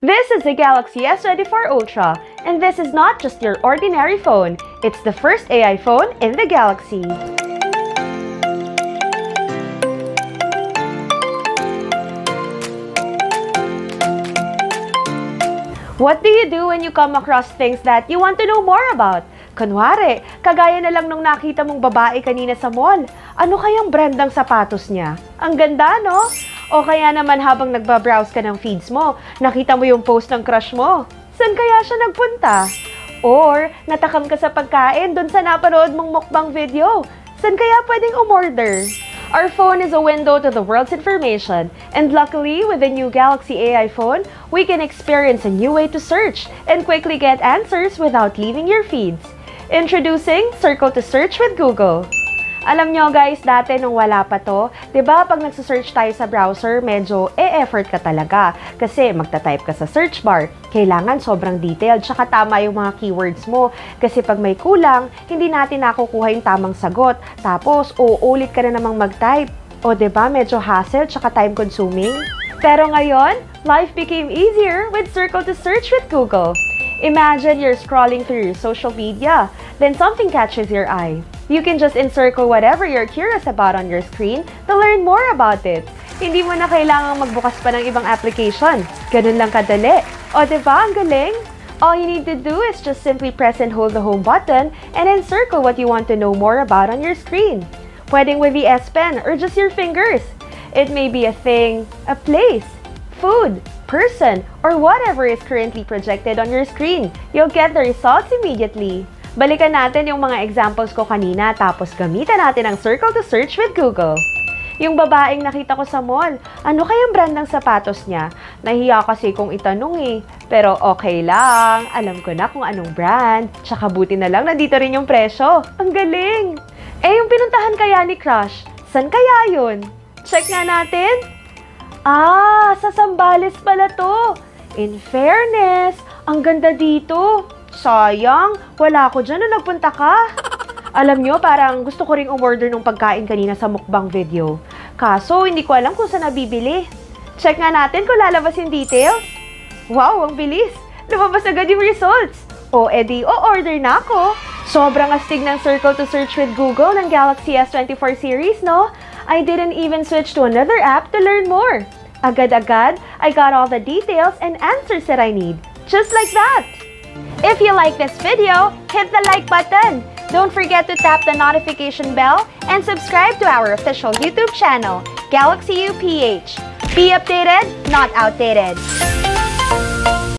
This is the Galaxy S24 Ultra, and this is not just your ordinary phone. It's the first AI phone in the Galaxy. What do you do when you come across things that you want to know more about? Kunwari, kagaya na lang nung nakita mong babae kanina sa mall. Ano kayang brand ng sapatos niya? Ang ganda, no? O kaya naman habang nagbabrowse ka ng feeds mo, nakita mo yung post ng crush mo. Saan kaya siya nagpunta? Or, natakam ka sa pagkain dun sa napanood mong mukbang video. Saan kaya pwedeng umorder? Our phone is a window to the world's information, and luckily, with the new Galaxy AI phone, we can experience a new way to search and quickly get answers without leaving your feeds. Introducing Circle to Search with Google. Alam nyo guys, dati nung wala pa to, 'di ba pag nagsa-search tayo sa browser, medyo e-effort ka talaga kasi magta-type ka sa search bar. Kailangan sobrang detailed, tsaka tama yung mga keywords mo. Kasi pag may kulang, hindi natin nakukuha yung tamang sagot. Tapos, uulit ka na namang mag-type. O 'di ba medyo hassle, tsaka time-consuming? Pero ngayon, life became easier with Circle to Search with Google. Imagine you're scrolling through your social media, then something catches your eye. You can just encircle whatever you're curious about on your screen to learn more about it. Hindi mo na kailangang magbukas pa ng ibang application. Ganun lang kadali. O diba, ang galing? All you need to do is just simply press and hold the home button and encircle what you want to know more about on your screen. Pwedeng with the S Pen or just your fingers. It may be a thing, a place, food, person, or whatever is currently projected on your screen. You'll get the results immediately. Balikan natin yung mga examples ko kanina tapos gamitan natin ang Circle to Search with Google. Yung babaeng nakita ko sa mall, ano kayang brand ng sapatos niya? Nahiya kasi kong itanong eh. Pero okay lang, alam ko na kung anong brand. Tsaka buti na lang nandito rin yung presyo. Ang galing! Eh yung pinuntahan kaya ni Crush, saan kaya yun? Check nga natin. Ah, sa Zambales pala to. In fairness, ang ganda dito. Sayang, wala ako dyan na nagpunta ka. Alam nyo, parang gusto ko ring umorder ng pagkain kanina sa mukbang video. Kaso, hindi ko alam kung saan nabibili. Check nga natin kung lalabas yung details. Wow, ang bilis! Lumabas agad yung results. O, edi, o-order na ako. Sobrang astig ng Circle to Search with Google ng Galaxy S24 series, no? I didn't even switch to another app to learn more. Agad-agad, I got all the details and answers that I need. Just like that! If you like this video, hit the like button. Don't forget to tap the notification bell and subscribe to our official YouTube channel, Galaxy UPH. Be updated, not outdated.